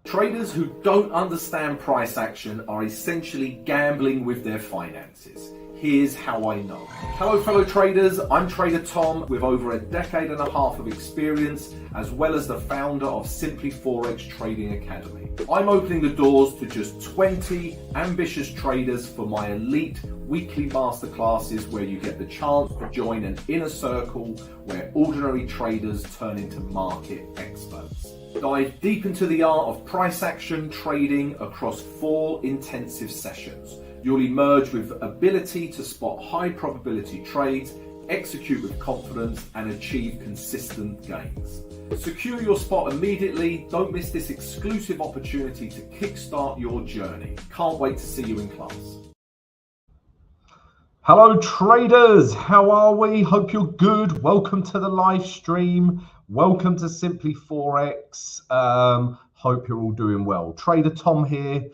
Traders who don't understand price action are essentially gambling with their finances. Here's how I know. Hello fellow traders, I'm Trader Tom with over a decade and a half of experience, as well as the founder of Simply Forex Trading Academy. I'm opening the doors to just 20 ambitious traders for my elite weekly masterclasses, where you get the chance to join an inner circle where ordinary traders turn into market experts. Dive deep into the art of price action trading across 4 intensive sessions. You'll emerge with ability to spot high probability trades, execute with confidence, and achieve consistent gains. Secure your spot immediately. Don't miss this exclusive opportunity to kickstart your journey. Can't wait to see you in class. Hello traders, how are we? Hope you're good. Welcome to the live stream. Welcome to Simply Forex. Hope you're all doing well. Trader Tom here,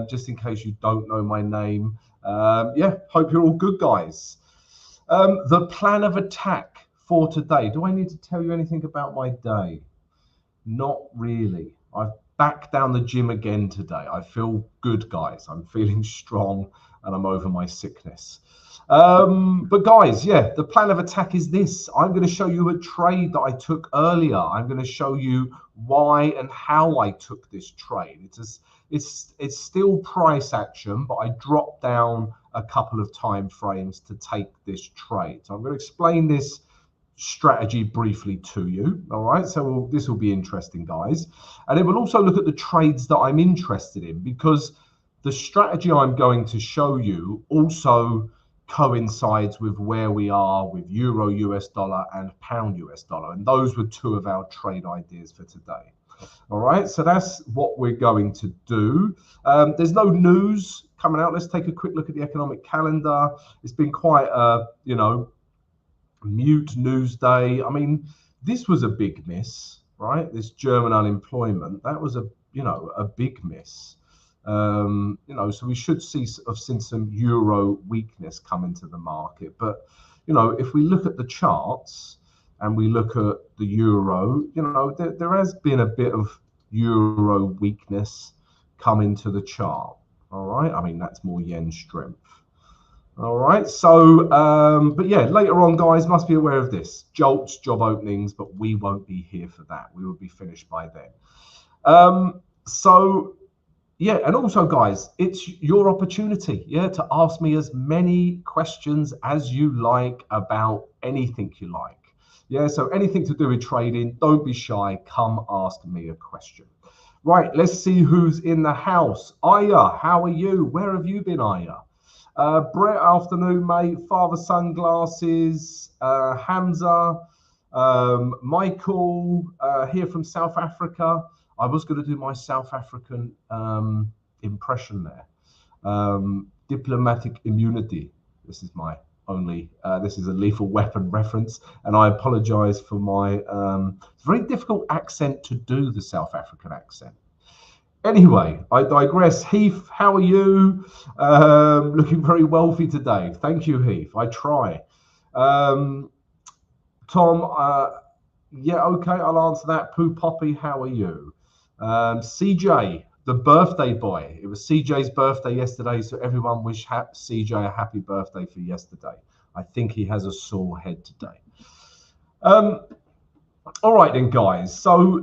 just in case you don't know my name. Hope you're all good, guys. The plan of attack for today. Do I need to tell you anything about my day? Not really. I've back down the gym again today. I feel good, guys. I'm feeling strong and I'm over my sickness. But guys, the plan of attack is this. I'm going to show you a trade that I took earlier. I'm going to show you why and how I took this trade. It's still price action, but I dropped down a couple of time frames to take this trade. So I'm going to explain this strategy briefly to you. All right, so this will be interesting, guys. And it will also look at the trades that I'm interested in, because the strategy I'm going to show you also coincides with where we are with Euro US dollar and Pound US dollar, and those were 2 of our trade ideas for today. All right, so that's what we're going to do. There's no news coming out. Let's take a quick look at the economic calendar. It's been quite a mute news day. I mean, this was a big miss, right? This German unemployment, that was a big miss. So we should have seen some euro weakness come into the market. But, if we look at the charts and we look at the euro, there has been a bit of euro weakness come into the chart. All right. I mean, that's more yen strength. All right. So, later on, guys, must be aware of this. Jolts, job openings, but we won't be here for that. We will be finished by then. And also, guys, it's your opportunity, to ask me as many questions as you like about anything you like. So anything to do with trading, don't be shy. Come ask me a question. Right, let's see who's in the house. Aya, how are you? Where have you been, Aya? Brett, afternoon, mate. Father Sunglasses, Hamza, Michael, here from South Africa. I was going to do my South African impression there. Diplomatic immunity. This is my only, this is a Lethal Weapon reference. And I apologize for my, it's a very difficult accent to do, the South African accent. Anyway, I digress. Heath, how are you? Looking very wealthy today. Thank you, Heath. I try. Tom, okay, I'll answer that. Pooh Poppy, how are you? CJ, the birthday boy. It was CJ's birthday yesterday, so everyone wish CJ a happy birthday for yesterday. I think he has a sore head today. All right then, guys. So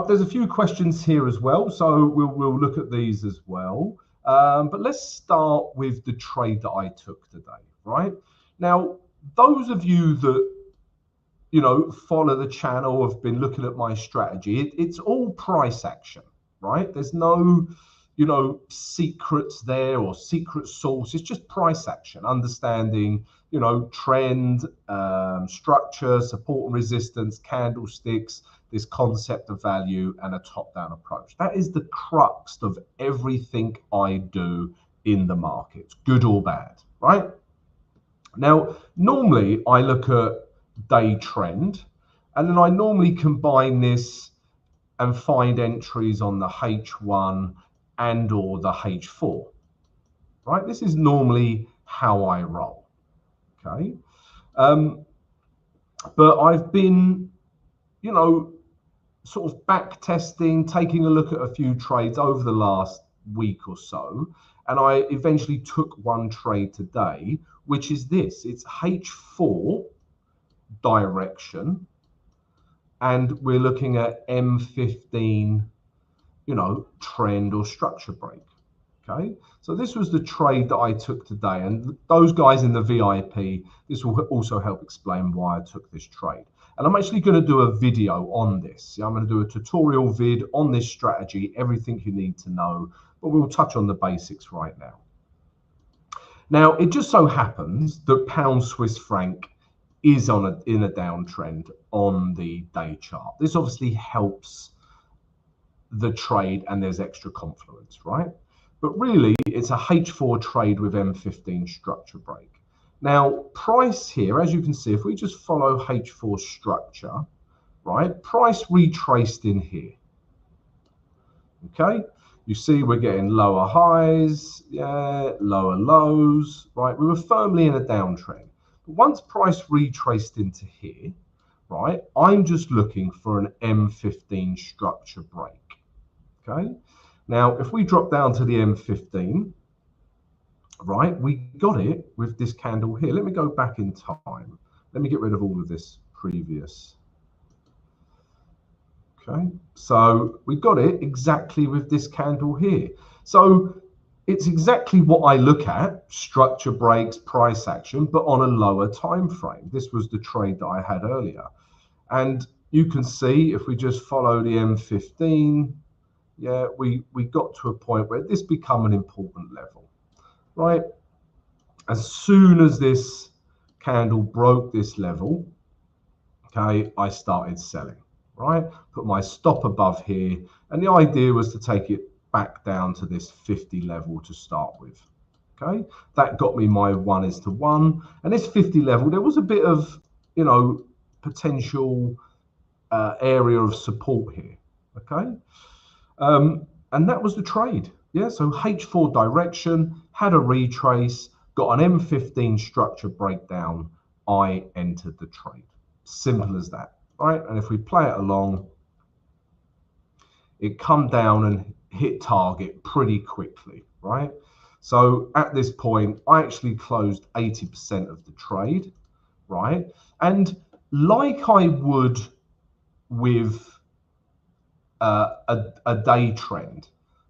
there's a few questions here as well, so we'll look at these as well. But let's start with the trade that I took today. Right now, those of you that follow the channel, have been looking at my strategy, it's all price action, right? There's no, secrets there or secret sauce. It's just price action, understanding, trend, structure, support and resistance, candlesticks, this concept of value, and a top-down approach. That is the crux of everything I do in the market, good or bad, right? Now, normally I look at day trend, and then I normally combine this and find entries on the H1 and or the H4, right? This is normally how I roll, okay? But I've been sort of back testing, taking a look at a few trades over the last week or so, and I eventually took one trade today, which is this. It's H4 direction, and we're looking at M15, you know, trend or structure break. Okay, so this was the trade that I took today, and those guys in the VIP, this will also help explain why I took this trade. And I'm actually going to do a video on this. I'm going to do a tutorial vid on this strategy, everything you need to know, but we'll touch on the basics right now. Now, it just so happens that pound Swiss franc is in a downtrend on the day chart. This obviously helps the trade, and there's extra confluence, right? But really, it's a H4 trade with M15 structure break. Now, price here, as you can see, if we just follow H4 structure, right, price retraced in here. Okay, you see we're getting lower highs, yeah, lower lows, right? We were firmly in a downtrend. But once price retraced into here, right, I'm just looking for an M15 structure break. Okay, now if we drop down to the M15, right, we got it with this candle here. Let me go back in time. Let me get rid of all of this previous. Okay, so we got it exactly with this candle here. So it's exactly what I look at, structure breaks, price action, but on a lower time frame. This was the trade that I had earlier. And you can see if we just follow the M15, yeah, we got to a point where this become an important level, right? As soon as this candle broke this level, okay, I started selling, right? Put my stop above here, and the idea was to take it back down to this 50 level to start with. Okay, that got me my 1:1, and this 50 level, there was a bit of, you know, potential area of support here. Okay, and that was the trade. Yeah, so H4 direction, had a retrace, got an M15 structure breakdown, I entered the trade. Simple as that, right? And if we play it along, it come down and hit target pretty quickly, right? So at this point, I actually closed 80% of the trade, right? And like I would with a day trend,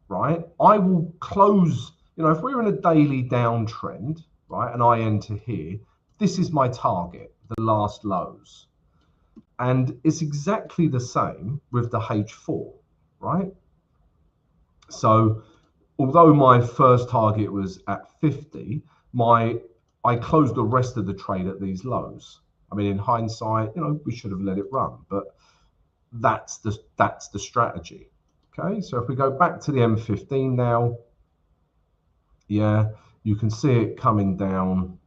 right? I will close, you know, if we're in a daily downtrend, right, and I enter here, this is my target, the last lows. And it's exactly the same with the H4, right? So although my first target was at 50, I closed the rest of the trade at these lows. I mean, in hindsight, you know, we should have let it run, but that's the strategy. Okay, so if we go back to the M15 now, yeah, you can see it coming down.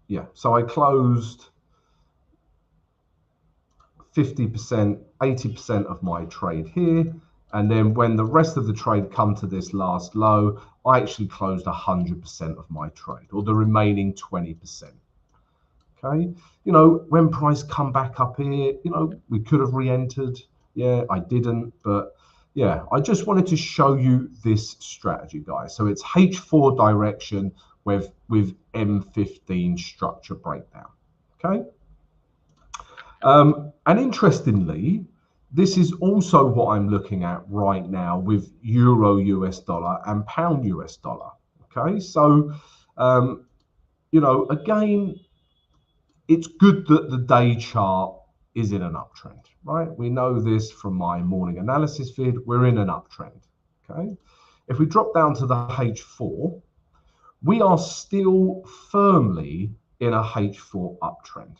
Yeah, so I closed 50%, 80% of my trade here. And then when the rest of the trade come to this last low, I actually closed 100% of my trade, or the remaining 20%. Okay, you know, when price come back up here, you know, we could have re-entered. Yeah, I didn't, but yeah, I just wanted to show you this strategy, guys. So it's H4 direction with M15 structure breakdown. Okay. And interestingly, this is also what I'm looking at right now with Euro US dollar and Pound US dollar. Okay, so you know, again, it's good that the day chart is in an uptrend, right? We know this from my morning analysis vid. We're in an uptrend. Okay, if we drop down to the H4, we are still firmly in a H4 uptrend.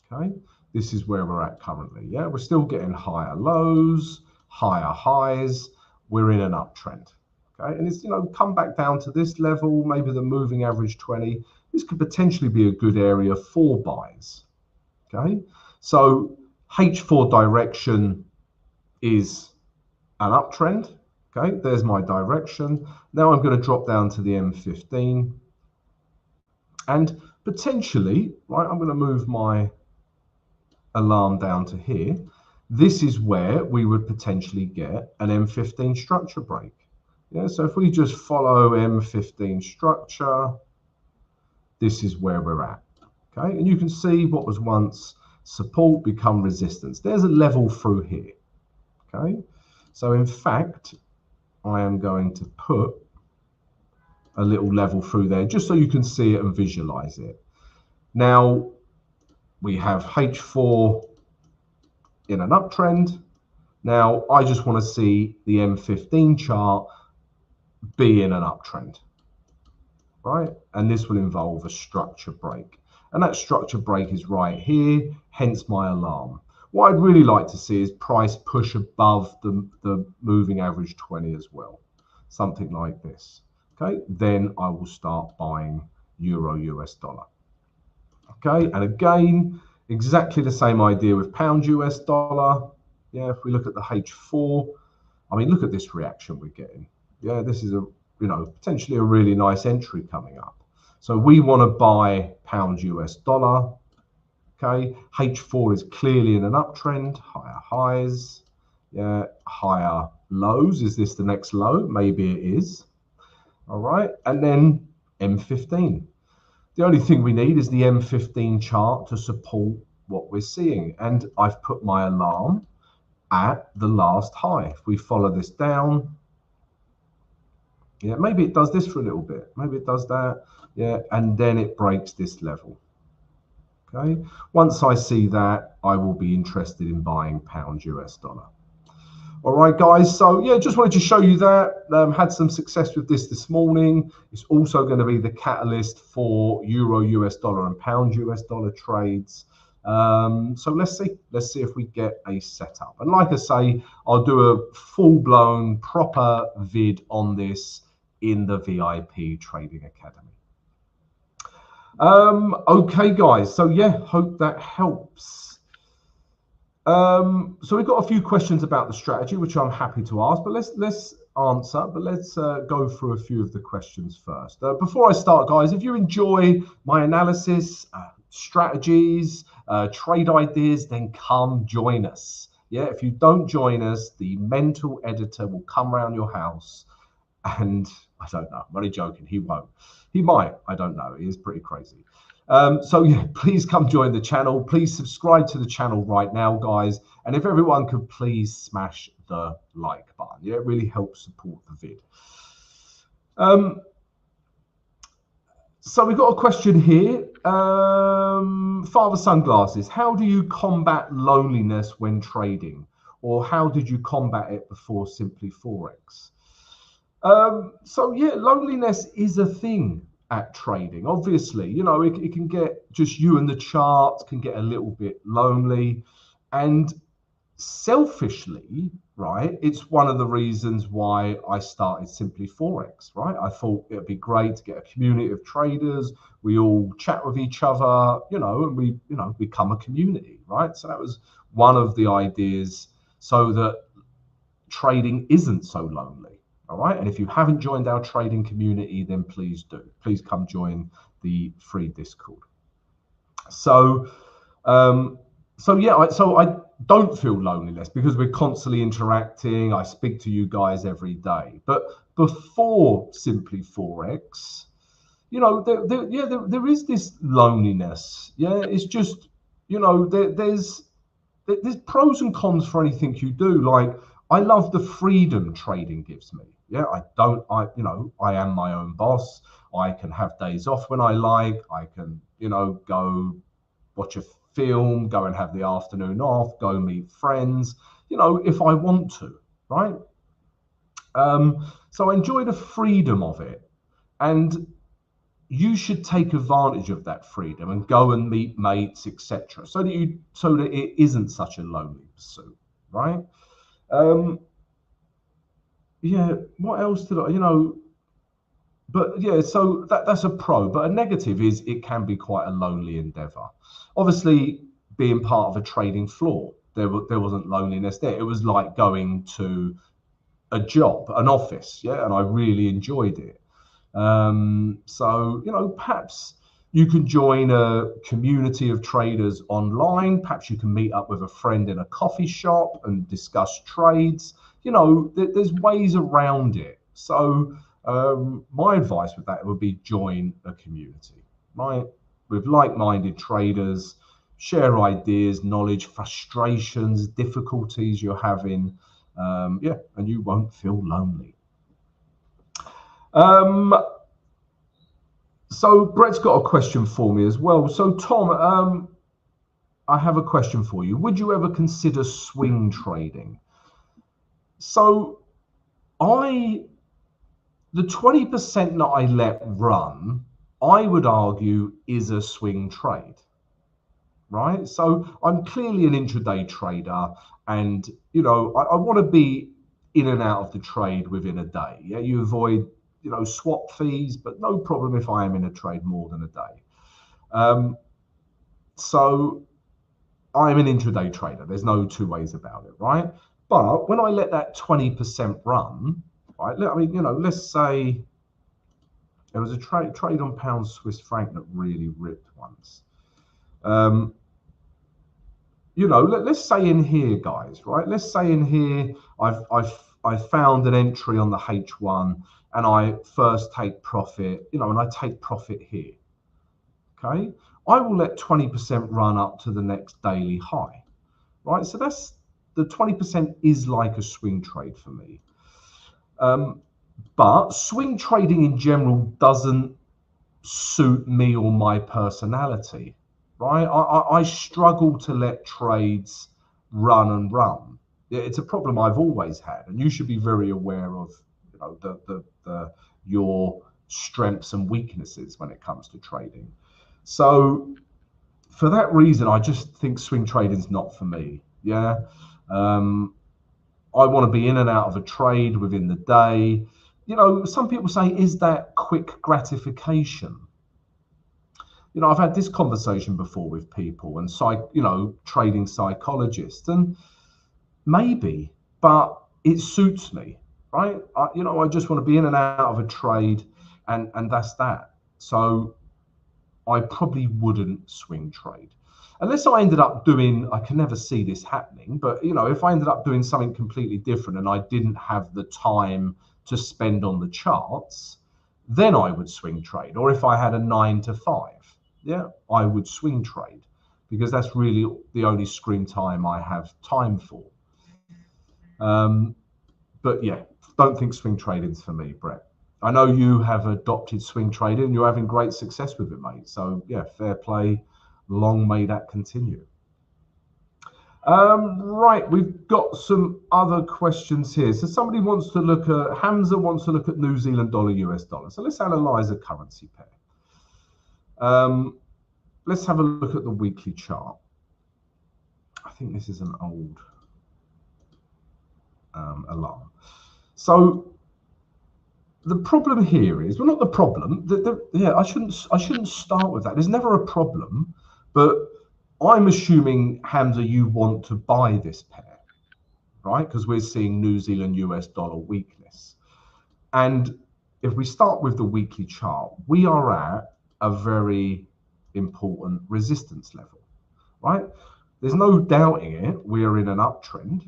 Okay, this is where we're at currently. Yeah, we're still getting higher lows, higher highs. We're in an uptrend. Okay, and it's, you know, come back down to this level, maybe the moving average 20. This could potentially be a good area for buys. Okay, so H4 direction is an uptrend. Okay, there's my direction. Now I'm going to drop down to the M15, and potentially, right, I'm going to move my alarm down to here, this is where we would potentially get an M15 structure break. Yeah, so if we just follow M15 structure, this is where we're at. Okay, and you can see what was once support become resistance. There's a level through here. Okay, so in fact, I am going to put a little level through there just so you can see it and visualize it. Now we have H4 in an uptrend. Now I just want to see the M15 chart be in an uptrend, right? And this will involve a structure break. And that structure break is right here, hence my alarm. What I'd really like to see is price push above the moving average 20 as well. Something like this. Okay, then I will start buying Euro US dollar. Okay, and again, exactly the same idea with pound US dollar. Yeah, if we look at the H4, I mean, look at this reaction we're getting. Yeah, this is potentially a really nice entry coming up. So we want to buy pound US dollar. Okay, H4 is clearly in an uptrend, higher highs, yeah, higher lows. Is this the next low? Maybe it is. All right, and then M15. The only thing we need is the M15 chart to support what we're seeing. And I've put my alarm at the last high. If we follow this down, yeah, maybe it does this for a little bit. Maybe it does that, yeah, and then it breaks this level. Okay, once I see that, I will be interested in buying pound US dollar. All right, guys. So yeah, just wanted to show you that. Had some success with this morning. It's also going to be the catalyst for Euro US dollar and pound US dollar trades. So let's see if we get a setup. And like I say, I'll do a full-blown proper vid on this in the VIP Trading Academy. Okay, guys. So yeah, hope that helps. So we've got a few questions about the strategy, which I'm happy to ask, but let's answer. But let's go through a few of the questions first. Before I start, guys, if you enjoy my analysis, strategies, trade ideas, then come join us. Yeah, if you don't join us, the mental editor will come around your house, and I don't know. I'm only joking. He won't. He might. I don't know. He is pretty crazy. So yeah, please come join the channel. Please subscribe to the channel right now, guys. And if everyone could please smash the like button. Yeah, it really helps support the vid. So we've got a question here. Father Sunglasses, how do you combat loneliness when trading? Or how did you combat it before Simply Forex? So yeah, loneliness is a thing at trading. Obviously, it can get just you and the chart, can get a little bit lonely. And selfishly, right, it's one of the reasons why I started Simply Forex, right? I thought it'd be great to get a community of traders. We all chat with each other, and we, become a community, right? So that was one of the ideas so that trading isn't so lonely. All right, and if you haven't joined our trading community, then please do. Please come join the free Discord. So, yeah, I don't feel loneliness because we're constantly interacting. I speak to you guys every day. But before Simply Forex, there is this loneliness. Yeah, it's just, there's pros and cons for anything you do. Like, I love the freedom trading gives me. Yeah, I am my own boss. I can have days off when I like. I can, go watch a film, go and have the afternoon off, go meet friends, if I want to, right? So I enjoy the freedom of it. And you should take advantage of that freedom and go and meet mates, etc. So that it isn't such a lonely pursuit, right? Yeah, what else did but yeah, so that's a pro, but a negative is it can be quite a lonely endeavor. Obviously, being part of a trading floor, there wasn't loneliness there. It was like going to a job, an office, yeah, and I really enjoyed it. So, perhaps You can join a community of traders online. Perhaps you can meet up with a friend in a coffee shop and discuss trades. You know, there's ways around it. So my advice with that would be join a community, right? With like-minded traders, share ideas, knowledge, frustrations, difficulties you're having. Yeah, and you won't feel lonely. So Brett's got a question for me as well. So Tom, I have a question for you. Would you ever consider swing trading? So the 20% that I let run, I would argue is a swing trade, right? So I'm clearly an intraday trader, and you know I want to be in and out of the trade within a day. Yeah, you avoid swap fees, but no problem if I am in a trade more than a day. So I'm an intraday trader. There's no two ways about it, right? But when I let that 20% run, right? I mean, let's say there was a trade on pound Swiss franc that really ripped once. Let's say in here, guys, right? Let's say in here, I've found an entry on the H1, and I first take profit, and I take profit here. Okay, I will let 20% run up to the next daily high, right? So that's the 20% is like a swing trade for me. But swing trading in general doesn't suit me or my personality, right? I struggle to let trades run and run. It's a problem I've always had, and you should be very aware of your strengths and weaknesses when it comes to trading. So for that reason, I just think swing trading is not for me. Yeah. I want to be in and out of a trade within the day. Some people say, is that quick gratification? I've had this conversation before with people and trading psychologists, and maybe, but it suits me, right? I just want to be in and out of a trade, and that's that. So I probably wouldn't swing trade unless I ended up doing, I can never see this happening, but if I ended up doing something completely different and I didn't have the time to spend on the charts, then I would swing trade. Or if I had a 9 to 5, yeah, I would swing trade, because that's really the only screen time I have time for. But yeah, don't think swing trading's for me, Brett. I know you have adopted swing trading and you're having great success with it, mate. So yeah, fair play. Long may that continue. Right, we've got some other questions here. So somebody wants to look at, Hamza wants to look at New Zealand dollar, US dollar. So let's analyze a currency pair. Let's have a look at the weekly chart. I think this is an old alarm. So the problem here is, well, not the problem. Yeah, I shouldn't start with that. There's never a problem, but I'm assuming, Hamza, you want to buy this pair, right? Because we're seeing New Zealand US dollar weakness. And if we start with the weekly chart, we are at a very important resistance level, right? There's no doubting it. We are in an uptrend.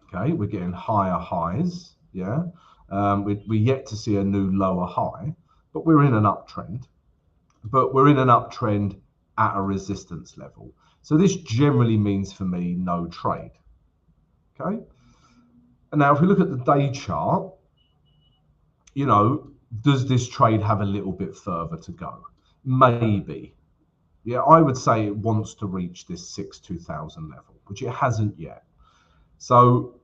Okay, we're getting higher highs. Yeah, we're yet to see a new lower high, but we're in an uptrend. But we're in an uptrend at a resistance level. So this generally means for me no trade. Okay. And now if we look at the day chart, does this trade have a little bit further to go? Maybe. Yeah, I would say it wants to reach this 6,2000 level, which it hasn't yet. So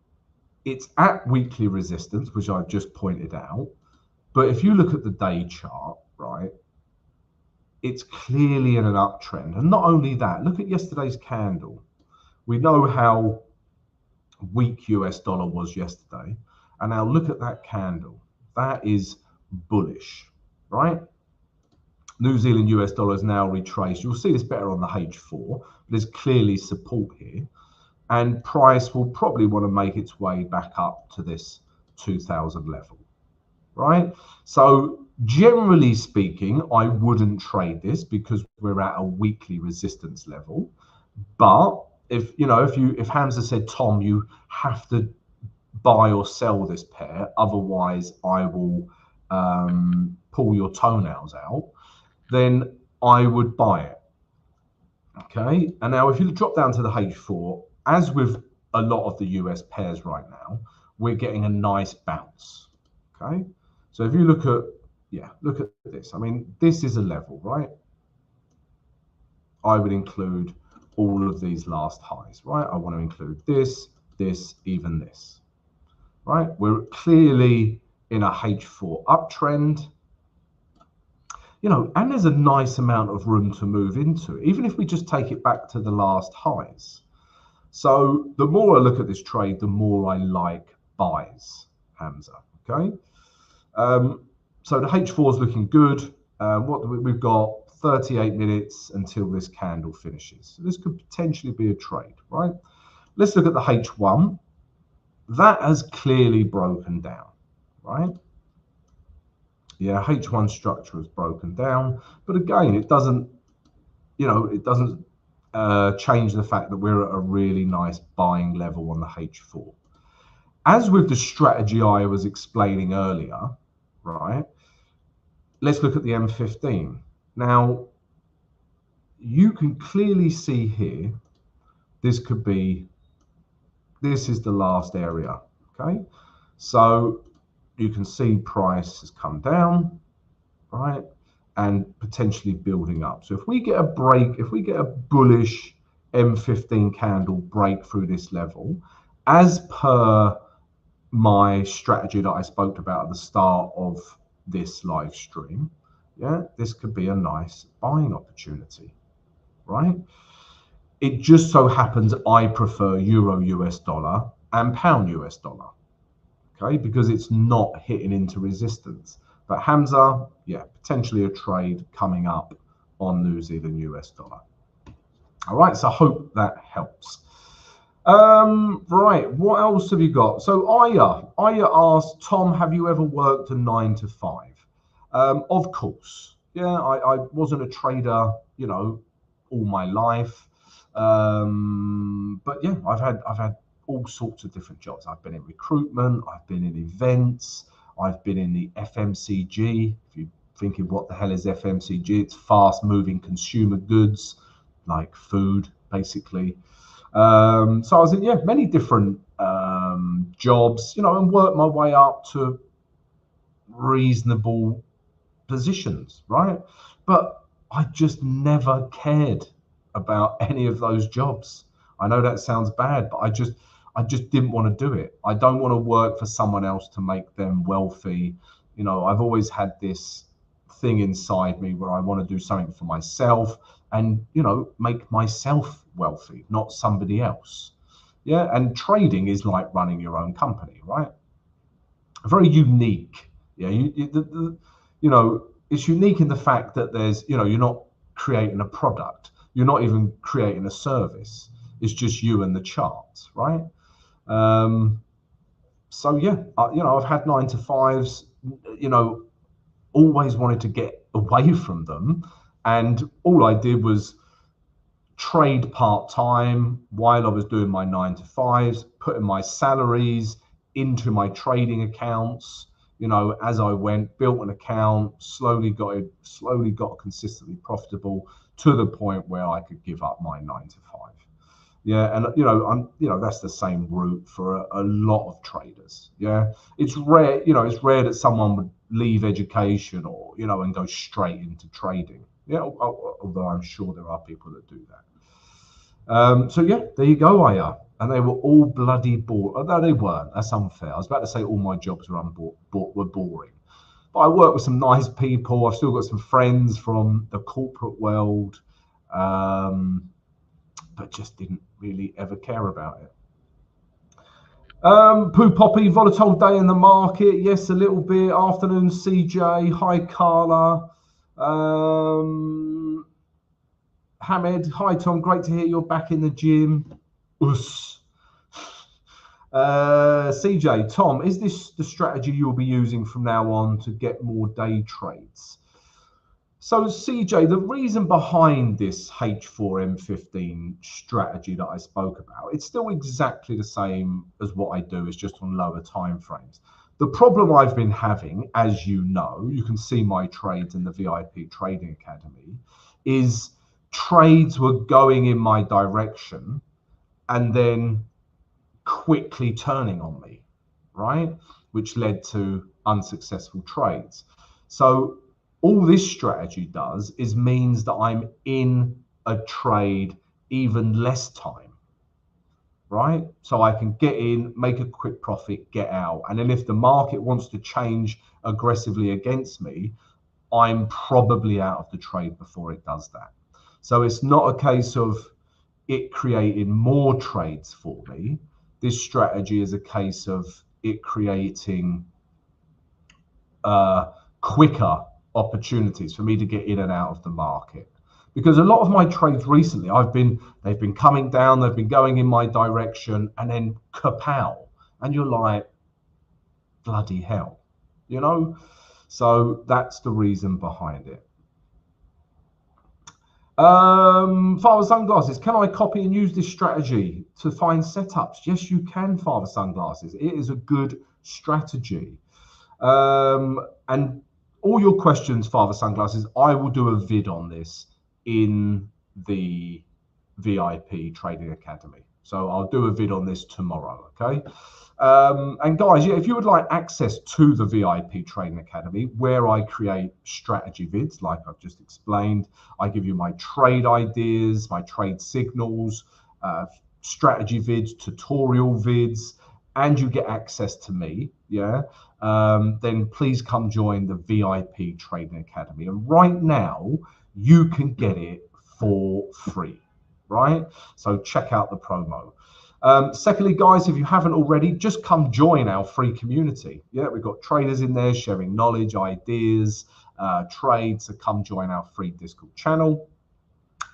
it's at weekly resistance, which I've just pointed out. But if you look at the day chart, right, it's clearly in an uptrend. And not only that, look at yesterday's candle. We know how weak US dollar was yesterday. And now look at that candle. That is bullish, right? New Zealand US dollar is now retraced. You'll see this better on the H4. But there's clearly support here. And price will probably want to make its way back up to this 2000 level. right? So generally speaking, I wouldn't trade this because we're at a weekly resistance level. But if Hamza said, Tom, you have to buy or sell this pair, otherwise I will pull your toenails out, then I would buy it. Okay, and now if you drop down to the H4, as with a lot of the US pairs right now, we're getting a nice bounce. Okay, so if you look at this. I mean, this is a level, right? I would include all of these last highs, right? I want to include this, even this, right? We're clearly in a H4 uptrend. And there's a nice amount of room to move into, even if we just take it back to the last highs. So the more I look at this trade, the more I like buys, Hamza, okay? So the H4 is looking good. We've got 38 minutes until this candle finishes. So this could potentially be a trade, right? Let's look at the H1. That has clearly broken down, right? Yeah, H1 structure has broken down, but again, it doesn't change the fact that we're at a really nice buying level on the H4. As with the strategy I was explaining earlier, right? Let's look at the M15. Now, you can clearly see here, this is the last area, okay? So you can see price has come down, right? And potentially building up. So if we get a break, if we get a bullish M15 candle break through this level, as per my strategy that I spoke about at the start of this live stream, yeah, this could be a nice buying opportunity, right? It just so happens I prefer Euro US dollar and pound US dollar, okay, because it's not hitting into resistance. But Hamza, yeah, potentially a trade coming up on New Zealand US dollar. All right, so I hope that helps. Right, what else have you got? So Aya asked, Tom, have you ever worked a 9 to 5? Of course, yeah. I wasn't a trader, all my life. But yeah, I've had all sorts of different jobs. I've been in recruitment, I've been in events, I've been in the FMCG. If you're thinking what the hell is FMCG, it's fast moving consumer goods like food, basically. So I was in many different jobs, and worked my way up to reasonable positions, right? But I just never cared about any of those jobs. I know that sounds bad, but I just didn't want to do it. I don't want to work for someone else to make them wealthy. I've always had this thing inside me where I want to do something for myself and, make myself wealthy, not somebody else. Yeah. And trading is like running your own company, right? Very unique. Yeah. It's unique in the fact that there's, you're not creating a product. You're not even creating a service. It's just you and the charts, right? So yeah, I've had 9 to 5s, always wanted to get away from them. And all I did was trade part-time while I was doing my 9 to 5s, putting my salaries into my trading accounts, as I went, built an account, slowly got consistently profitable to the point where I could give up my 9 to 5. Yeah, and that's the same route for a lot of traders. Yeah, it's rare. It's rare that someone would leave education or and go straight into trading. Yeah, although I'm sure there are people that do that. So yeah, there you go, Aya. And they were all bloody bored. No, they weren't. That's unfair. I was about to say all my jobs were boring. But I work with some nice people. I've still got some friends from the corporate world. But just didn't really ever care about it. Poo Poppy, volatile day in the market. Yes, a little bit. Afternoon, CJ. Hi, Carla. Hamed, hi, Tom. Great to hear you're back in the gym. Us. CJ, Tom, is this the strategy you'll be using from now on to get more day trades? So CJ, the reason behind this H4M15 strategy that I spoke about, it's still exactly the same as what I do, it's just on lower time frames. The problem I've been having, as you know, you can see my trades in the VIP Trading Academy, is trades were going in my direction and then quickly turning on me, right? Which led to unsuccessful trades. So all this strategy does is means that I'm in a trade even less time, right? So I can get in, make a quick profit, get out. And then if the market wants to change aggressively against me, I'm probably out of the trade before it does that. So it's not a case of it creating more trades for me. This strategy is a case of it creating quicker opportunities for me to get in and out of the market. Because a lot of my trades recently, they've been coming down, they've been going in my direction, and then kapow, and you're like, bloody hell, you know? So that's the reason behind it. Father Sunglasses, can I copy and use this strategy to find setups? Yes, you can, Father Sunglasses. It is a good strategy. And all your questions, Father Sunglasses, I will do a vid on this in the VIP Trading Academy. So I'll do a vid on this tomorrow, okay? And guys, yeah, if you would like access to the VIP Trading Academy, where I create strategy vids, like I've just explained, I give you my trade ideas, my trade signals, strategy vids, tutorial vids, and you get access to me, yeah, then please come join the VIP Trading Academy. And right now, you can get it for free, right? So check out the promo. Secondly, guys, if you haven't already, just come join our free community. Yeah, we've got traders in there sharing knowledge, ideas, trades. So come join our free Discord channel.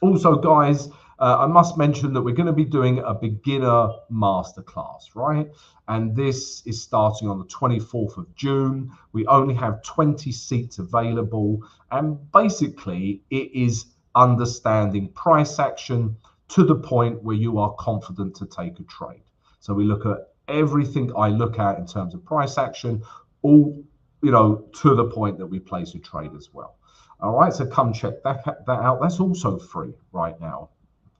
Also, guys, I must mention that we're going to be doing a beginner masterclass, right? And this is starting on the 24th of June. We only have 20 seats available. And basically, it is understanding price action to the point where you are confident to take a trade. So we look at everything I look at in terms of price action, all, you know, to the point that we place a trade as well. All right, so come check that out. That's also free right now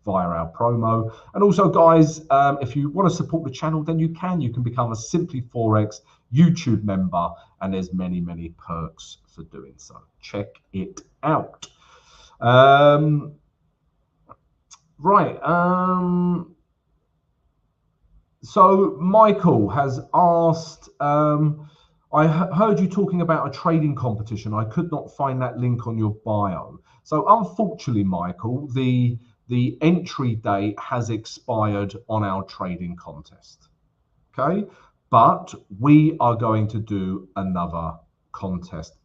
via our promo. And also, guys, if you want to support the channel, then you can become a Simply Forex YouTube member, and there's many perks for doing so. Check it out. Right. So Michael has asked, I heard you talking about a trading competition. I could not find that link on your bio. So unfortunately, Michael, the entry date has expired on our trading contest. Okay, but we are going to do another contest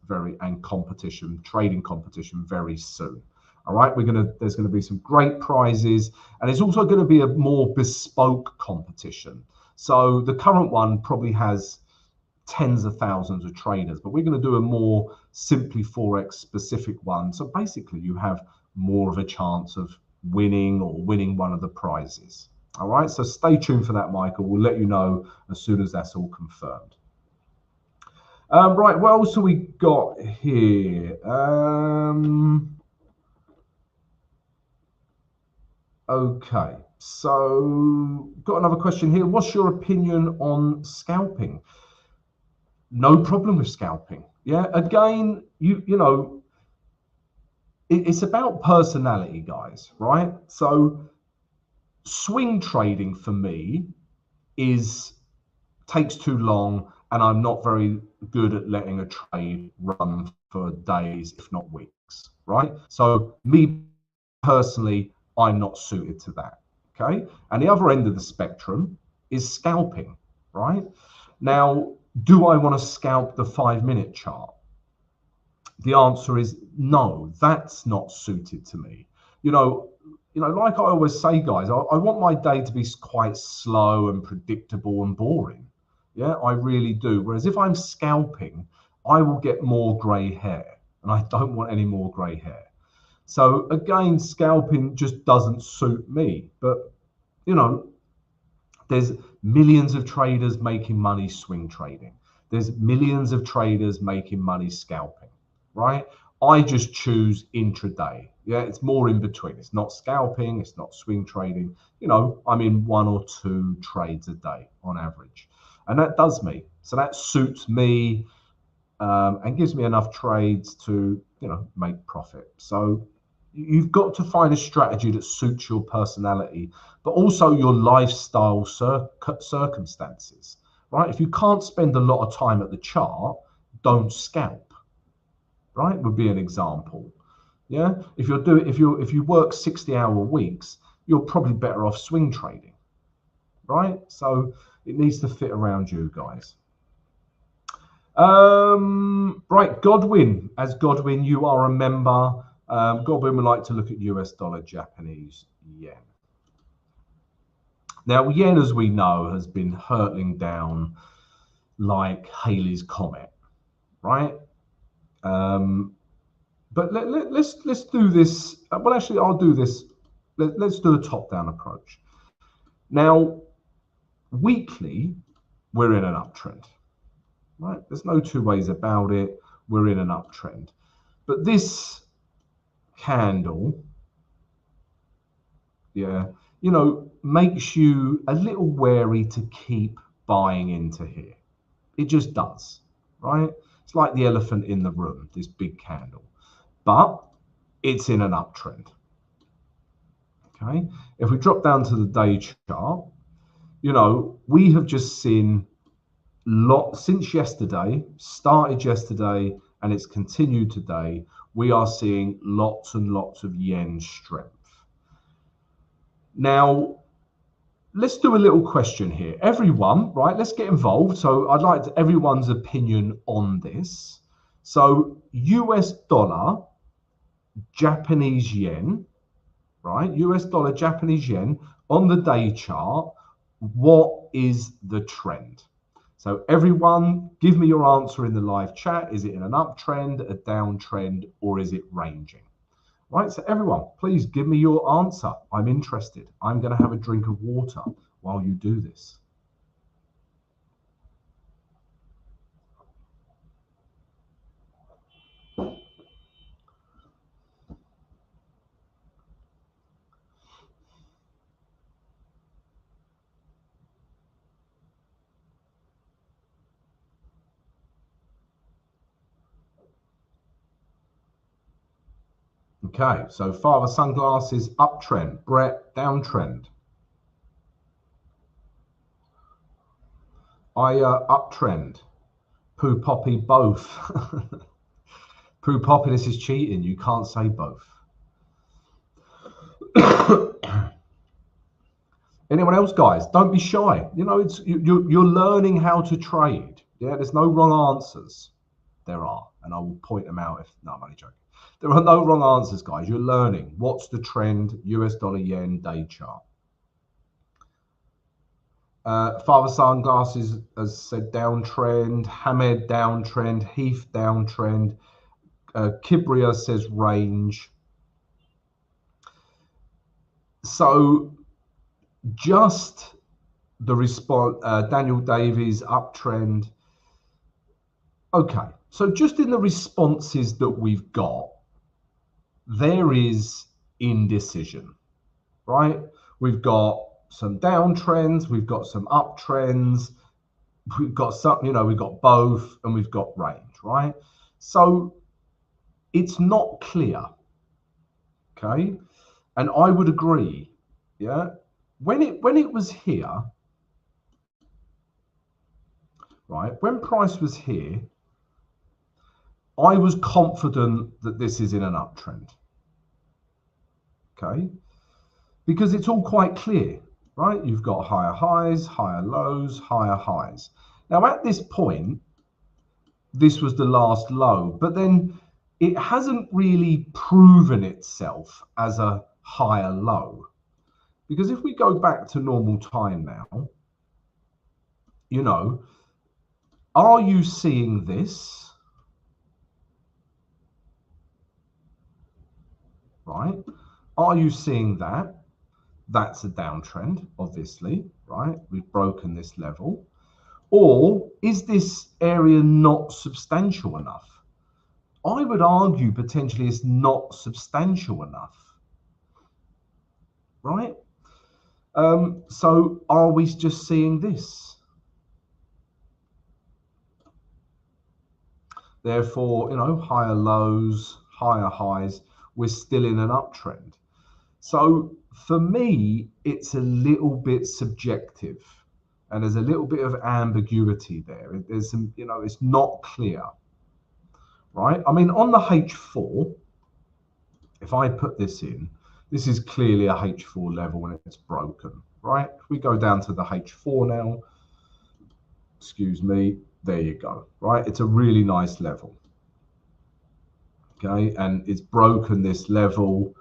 trading competition very soon. All right, there's going to be some great prizes, and it's also going to be a more bespoke competition. So the current one probably has tens of thousands of traders, but we're going to do a more Simply Forex specific one. So basically, you have more of a chance of winning one of the prizes. All right, so stay tuned for that, Michael. We'll let you know as soon as that's all confirmed. Right, what else have we got here? Okay, so got another question here. What's your opinion on scalping? No problem with scalping. Yeah, again, you know, it's about personality, guys, right? So swing trading for me takes too long, and I'm not very good at letting a trade run for days, if not weeks, right? So me personally, I'm not suited to that, okay? And the other end of the spectrum is scalping, right? Now, do I want to scalp the 5-minute chart? The answer is no, that's not suited to me. You know, you know, like I always say, guys, I want my day to be quite slow and predictable and boring. Yeah, I really do. Whereas if I'm scalping, I will get more grey hair, and I don't want any more grey hair. So again, scalping just doesn't suit me. But, you know, there's millions of traders making money swing trading. There's millions of traders making money scalping, right? I just choose intraday. Yeah, it's more in between. It's not scalping, it's not swing trading. You know, I'm in 1 or 2 trades a day on average. And that does me. So that suits me and gives me enough trades to, you know, make profit. So you've got to find a strategy that suits your personality, but also your lifestyle circumstances, right? If you can't spend a lot of time at the chart, don't scalp, right? Would be an example. Yeah, if you work 60-hour weeks, you're probably better off swing trading, right? So it needs to fit around you guys. Right, Godwin, as Godwin, you are a member. Godwin would like to look at US dollar, Japanese yen. Now, yen, as we know, has been hurtling down like Halley's Comet, right? But let's do this. Well, actually, I'll do this. Let's do a top-down approach. Now, weekly, we're in an uptrend, right? There's no two ways about it. We're in an uptrend. But this candle, yeah, you know, makes you a little wary to keep buying into here. It just does, right? It's like the elephant in the room, this big candle. But it's in an uptrend. Okay, if we drop down to the day chart, you know, we have just seen since yesterday, started yesterday, and it's continued today. We are seeing lots and lots of yen strength. Now, let's do a little question here. Everyone, right, let's get involved. So I'd like everyone's opinion on this. So US dollar, Japanese yen, right? US dollar, Japanese yen on the day chart. What is the trend? So everyone, give me your answer in the live chat. Is it in an uptrend, a downtrend, or is it ranging? Right, so everyone, please give me your answer. I'm interested. I'm going to have a drink of water while you do this. Okay, so Father Sunglasses, uptrend. Brett, downtrend. Uptrend. Poo Poppy, both. Poo Poppy, this is cheating. You can't say both. Anyone else, guys? Don't be shy. You know, you're learning how to trade. Yeah, there's no wrong answers. There are, and I will point them out if... No, I'm only joking. There are no wrong answers, guys. You're learning. What's the trend? US dollar yen day chart. Father Sunglasses has said downtrend. Hamed downtrend. Heath downtrend. Kibria says range. So just the response. Daniel Davies uptrend. Okay, so just in the responses that we've got, there is indecision, right? We've got some downtrends, we've got some uptrends, we've got some, you know, we've got both, and we've got range, right? So it's not clear, okay? And I would agree, yeah? When it was here, right, when price was here, I was confident that this is in an uptrend, okay? Because it's all quite clear, right? You've got higher highs, higher lows, higher highs. Now, at this point, this was the last low, but then it hasn't really proven itself as a higher low. Because if we go back to normal time now, you know, are you seeing this? Right? Are you seeing that? That's a downtrend, obviously, right? We've broken this level. Or is this area not substantial enough? I would argue potentially it's not substantial enough, right? So are we just seeing this? Therefore, you know, higher lows, higher highs, we're still in an uptrend. So for me, it's a little bit subjective, and there's a little bit of ambiguity there. There's some, you know, it's not clear, right? I mean, on the H4, if I put this in, this is clearly a H4 level when it's broken, right? If we go down to the H4 now, excuse me, there you go, right? It's a really nice level, okay? And it's broken this level,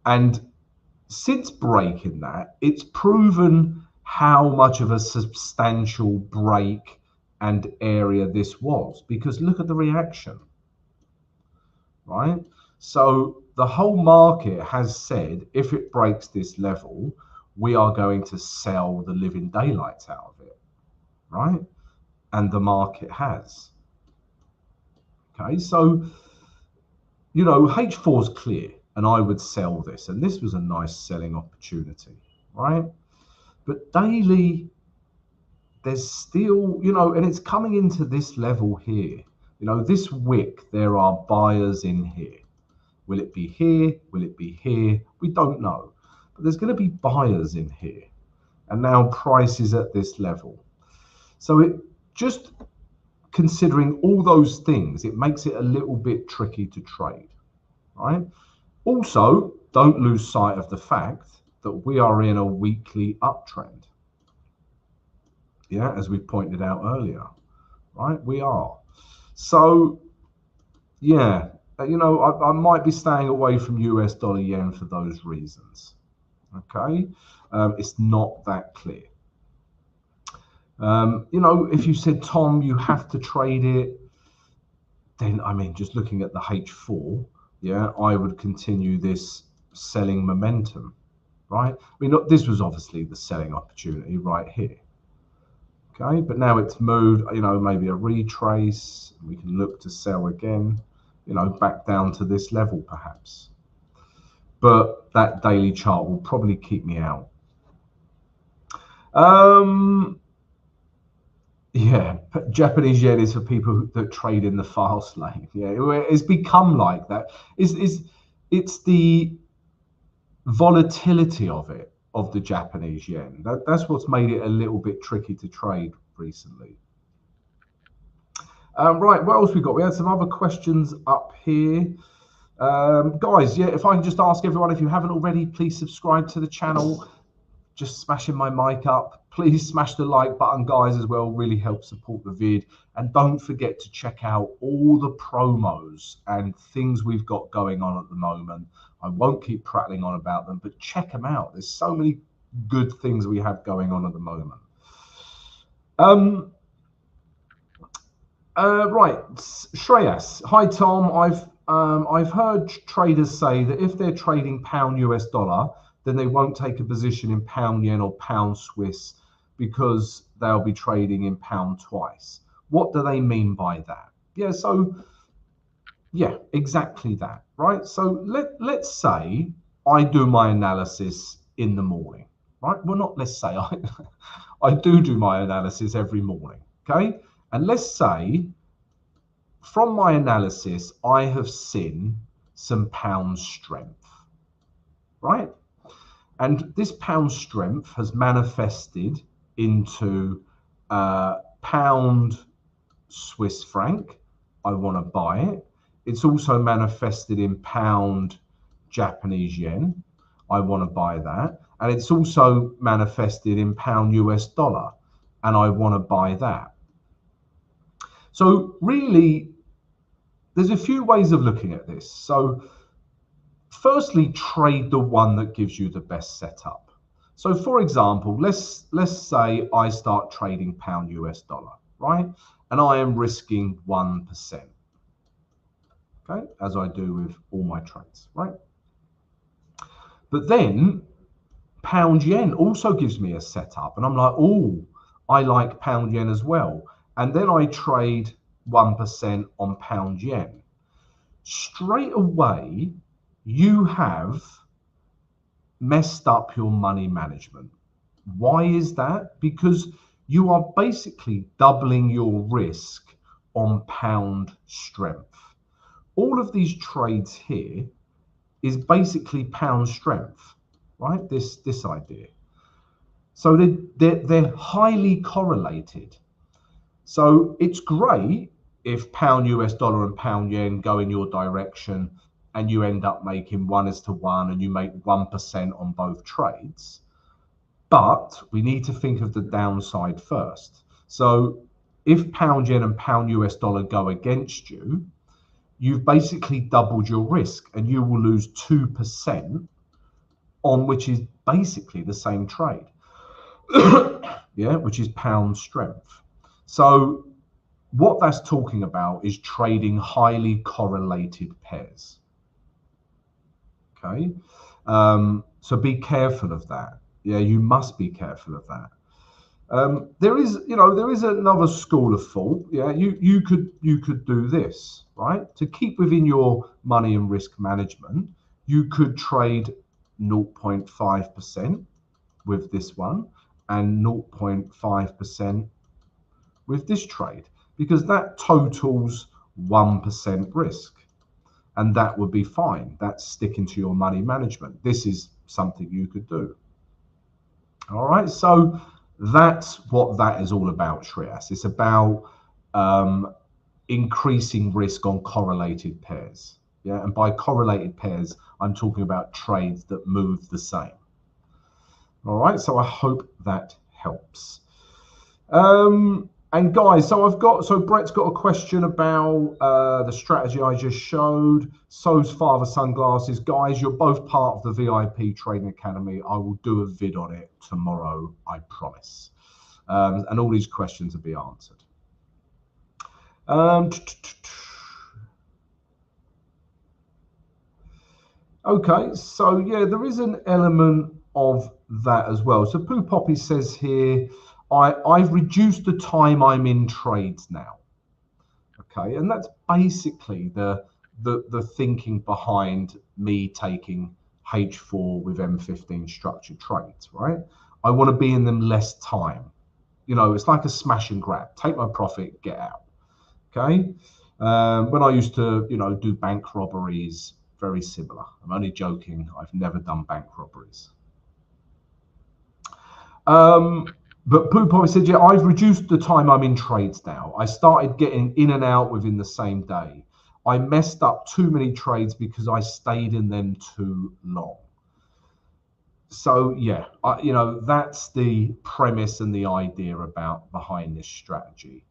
and since breaking that, it's proven how much of a substantial break and area this was, because look at the reaction, right? So the whole market has said, if it breaks this level, we are going to sell the living daylights out of it, right? And the market has. Okay, so, you know, H4 is clear, and I would sell this, and this was a nice selling opportunity, right? But daily, there's still, you know, and it's coming into this level here. You know, this wick, there are buyers in here. Will it be here? Will it be here? We don't know. But there's going to be buyers in here. And now price is at this level. So it just considering all those things, it makes it a little bit tricky to trade, right? Also, don't lose sight of the fact that we are in a weekly uptrend. Yeah, as we pointed out earlier, right? We are. So, yeah, you know, I might be staying away from US dollar yen for those reasons. Okay, it's not that clear. You know, if you said, Tom, you have to trade it, then I mean, just looking at the H4, yeah, I would continue this selling momentum, right? I mean, look, this was obviously the selling opportunity right here. Okay, but now it's moved, you know, maybe a retrace. We can look to sell again, you know, back down to this level perhaps. But that daily chart will probably keep me out. Yeah, Japanese yen is for people that trade in the fast lane. Yeah, it's become like that. It's the volatility of it, of the Japanese yen. That's what's made it a little bit tricky to trade recently. Right, what else we got? We had some other questions up here. Guys, yeah, if I can just ask everyone, if you haven't already, please subscribe to the channel. Just smashing my mic up. Please smash the like button, guys, as well. Really helps support the vid. And don't forget to check out all the promos and things we've got going on at the moment. I won't keep prattling on about them, but check them out. There's so many good things we have going on at the moment. Right, Shreyas. Hi, Tom. I've heard traders say that if they're trading pound US dollar, then they won't take a position in pound yen or pound Swiss because they'll be trading in pound twice. What do they mean by that? Yeah, so yeah, exactly that, right? So let's say I do my analysis in the morning, right? Well, not let's say I do my analysis every morning, okay? And let's say from my analysis, I have seen some pound strength, right? And this pound strength has manifested into pound Swiss franc. I want to buy it. It's also manifested in pound Japanese yen. I want to buy that. And it's also manifested in pound US dollar. And I want to buy that. So really, there's a few ways of looking at this. So firstly, trade the one that gives you the best setup. So for example, let's say I start trading pound US dollar, right? And I am risking 1%. Okay, as I do with all my trades, right? But then pound yen also gives me a setup, and I'm like, oh, I like pound yen as well. And then I trade 1% on pound yen. Straight away, you have messed up your money management. Why is that? Because you are basically doubling your risk on pound strength. All of these trades here is basically pound strength, right? This idea. So they're highly correlated. So it's great if pound US dollar and pound yen go in your direction and you end up making 1:1 and you make 1% on both trades. But we need to think of the downside first. So if pound yen and pound US dollar go against you, you've basically doubled your risk and you will lose 2% on which is basically the same trade. Yeah, which is pound strength. So what that's talking about is trading highly correlated pairs. Okay, so be careful of that. Yeah, you must be careful of that. There is another school of thought. Yeah, you could do this, right? To keep within your money and risk management, you could trade 0.5% with this one and 0.5% with this trade, because that totals 1% risk, and that would be fine. That's sticking to your money management. This is something you could do. All right, so that's what that is all about, Shreyas. It's about increasing risk on correlated pairs. Yeah, and by correlated pairs, I'm talking about trades that move the same. All right, so I hope that helps. And guys, so Brett's got a question about the strategy I just showed. So's Father Sunglasses. Guys, you're both part of the VIP Trading Academy. I will do a vid on it tomorrow, I promise. And all these questions will be answered. Okay, so yeah, there is an element of that as well. So Pooh Poppy says here, I've reduced the time I'm in trades now. Okay, and that's basically the thinking behind me taking H4 with M15 structured trades, right? I want to be in them less time. You know, it's like a smash and grab. Take my profit, get out. Okay. When I used to, do bank robberies, very similar. I'm only joking. I've never done bank robberies. But Pooh Poppy said, yeah, I've reduced the time I'm in trades now. I started getting in and out within the same day. I messed up too many trades because I stayed in them too long. So yeah, that's the premise and the idea behind this strategy.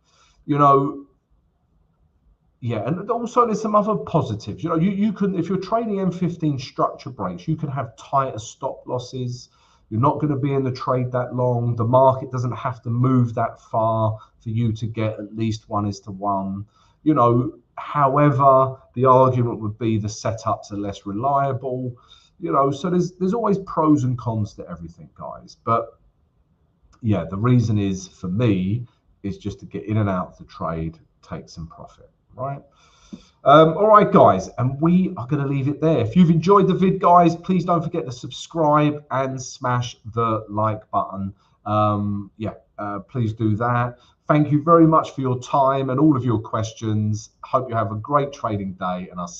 Yeah, and also there's some other positives. You can, if you're trading M15 structure breaks, you can have tighter stop losses. You're not going to be in the trade that long. The market doesn't have to move that far for you to get at least 1:1. However, the argument would be the setups are less reliable. So there's always pros and cons to everything, guys. But yeah, the reason is, for me, is just to get in and out of the trade, take some profit, right? All right, guys, and we are going to leave it there. If you've enjoyed the vid, guys, please don't forget to subscribe and smash the like button. Please do that. Thank you very much for your time and all of your questions. Hope you have a great trading day, and I'll see you